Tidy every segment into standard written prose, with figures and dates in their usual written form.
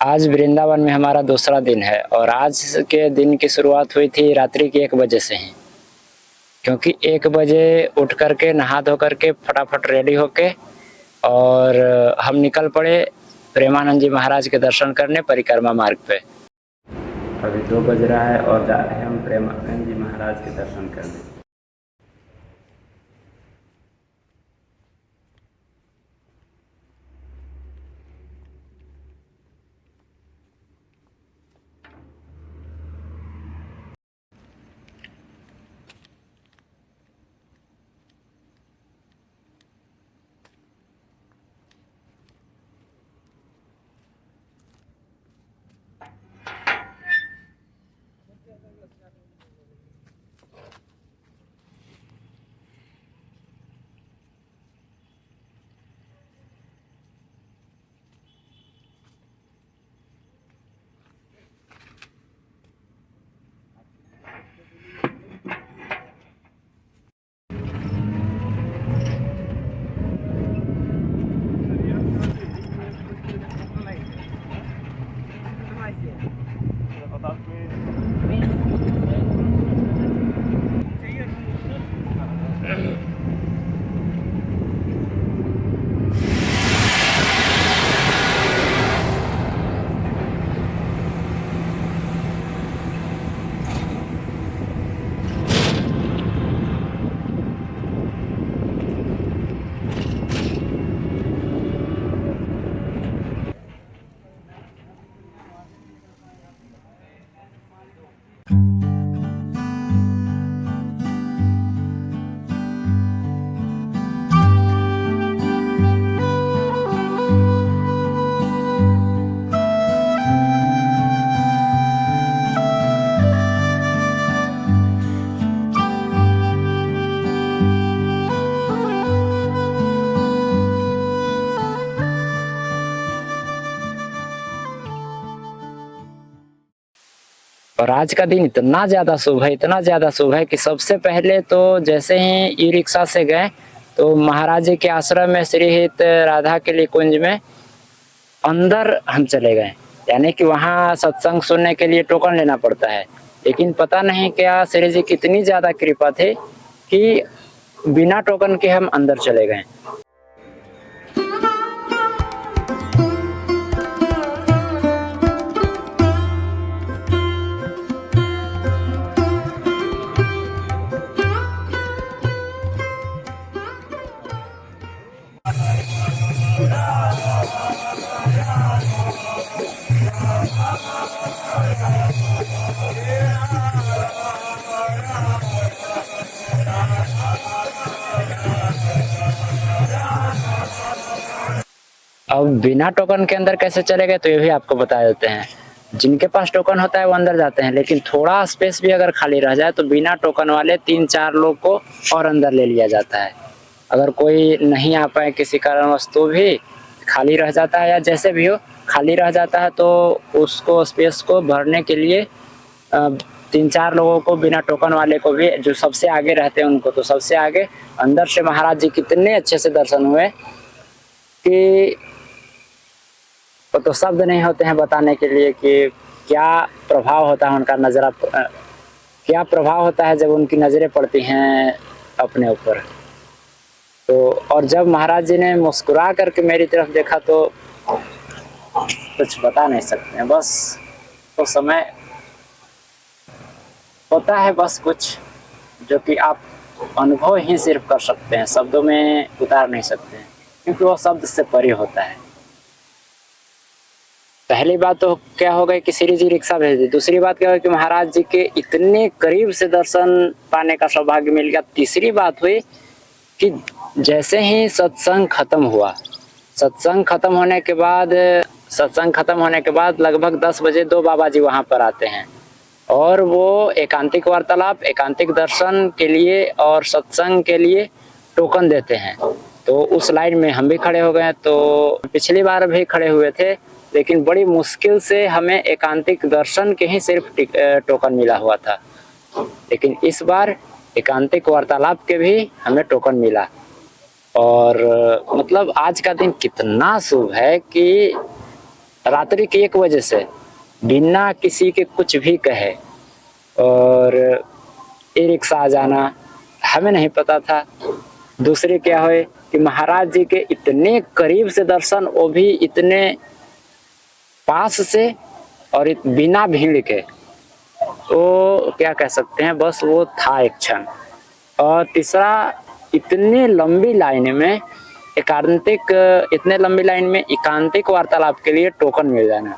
आज वृंदावन में हमारा दूसरा दिन है और आज के दिन की शुरुआत हुई थी रात्रि के 1 बजे से ही, क्योंकि 1 बजे उठ करके नहा धो करके फटाफट रेडी होके और हम निकल पड़े प्रेमानंद जी महाराज के दर्शन करने परिक्रमा मार्ग पे। अभी 2 बज रहा है और जा रहे हैं हम प्रेमानंद जी महाराज के दर्शन करने। और आज का दिन इतना ज़्यादा शुभ है, इतना ज़्यादा शुभ है कि सबसे पहले तो जैसे ही ई रिक्शा से गए तो महाराज जी के आश्रम में श्री हित राधा के लिए कुंज में अंदर हम चले गए। यानी कि वहाँ सत्संग सुनने के लिए टोकन लेना पड़ता है, लेकिन पता नहीं क्या श्री जी कितनी ज़्यादा कृपा थी कि बिना टोकन के हम अंदर चले गए। अब बिना टोकन के अंदर कैसे चले गए तो ये भी आपको बता देते हैं। जिनके पास टोकन होता है वो अंदर जाते हैं, लेकिन थोड़ा स्पेस भी अगर खाली रह जाए तो बिना टोकन वाले 3-4 लोग को और अंदर ले लिया जाता है। अगर कोई नहीं आ पाए किसी कारणवश तो भी खाली रह जाता है, या जैसे भी हो खाली रह जाता है तो उसको स्पेस को भरने के लिए 3-4 लोगों को बिना टोकन वाले को भी, जो सबसे आगे रहते हैं उनको तो सबसे आगे अंदर से महाराज जी कितने अच्छे से दर्शन हुए कि वो तो शब्द नहीं होते हैं बताने के लिए कि क्या प्रभाव होता है उनका नजरा, क्या प्रभाव होता है जब उनकी नजरें पड़ती हैं अपने ऊपर। तो और जब महाराज जी ने मुस्कुरा करके मेरी तरफ देखा तो कुछ बता नहीं सकते हैं। बस तो समय होता है बस कुछ जो कि आप अनुभव ही सिर्फ कर सकते हैं, शब्दों में उतार नहीं सकते हैं, क्योंकि वो शब्द से परे होता है। पहली बात तो क्या हो गई कि श्री जी रिक्शा भेज दी। दूसरी बात क्या हुई कि महाराज जी के इतने करीब से दर्शन पाने का सौभाग्य मिल गया। तीसरी बात हुई कि जैसे ही सत्संग खत्म हुआ, सत्संग खत्म होने के बाद लगभग 10 बजे 2 बाबा जी वहाँ पर आते हैं और वो एकांतिक वार्तालाप, एकांतिक दर्शन के लिए और सत्संग के लिए टोकन देते हैं। तो उस लाइन में हम भी खड़े हो गए। तो पिछली बार भी खड़े हुए थे, लेकिन बड़ी मुश्किल से हमें एकांतिक दर्शन के ही सिर्फ टोकन मिला हुआ था, लेकिन इस बार एकांतिक वार्तालाप के भी हमें टोकन मिला। और मतलब आज का दिन कितना शुभ है कि रात्रि के 1 बजे से बिना किसी के कुछ भी कहे और ई रिक्शा आ जाना, हमें नहीं पता था। दूसरी क्या हुई कि महाराज जी के इतने करीब से दर्शन, वो भी इतने पास से और बिना भीड़ के, वो क्या कह सकते हैं, बस वो था एक क्षण। और तीसरा, इतनी लंबी लाइन में इतने लंबी लाइन में एकांतिक वार्तालाप के लिए टोकन मिल जाना,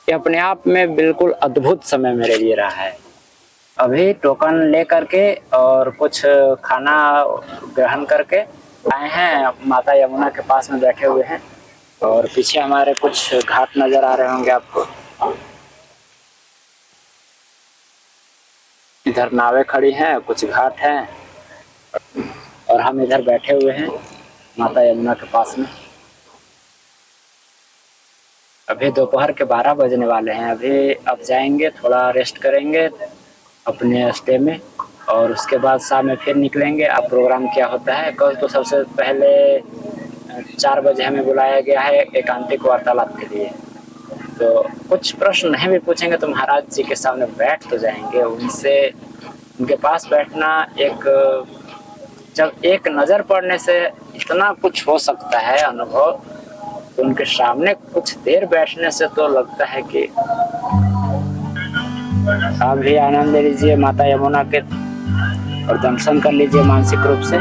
ये अपने आप में बिल्कुल अद्भुत समय मेरे लिए रहा है। अभी टोकन ले करके और कुछ खाना ग्रहण करके आए हैं, माता यमुना के पास में बैठे हुए हैं और पीछे हमारे कुछ घाट नजर आ रहे होंगे आपको। इधर नावें खड़ी हैं, कुछ घाट हैं और हम इधर बैठे हुए हैं माता यमुना के पास में। अभी दोपहर के 12 बजने वाले हैं। अभी अब जाएंगे, थोड़ा रेस्ट करेंगे अपने स्टे में और उसके बाद शाम में फिर निकलेंगे। अब प्रोग्राम क्या होता है, कल तो सबसे पहले 4 बजे हमें बुलाया गया है एकांतिक वार्तालाप के लिए। तो कुछ प्रश्न नहीं भी पूछेंगे तो महाराज जी के सामने बैठ तो जाएंगे। उनके पास बैठना, जब एक नज़र पड़ने से इतना कुछ हो सकता है अनुभव, तो उनके सामने कुछ देर बैठने से तो लगता है कि आप भी आनंद ले लीजिए माता यमुना के और दर्शन कर लीजिए मानसिक रूप से।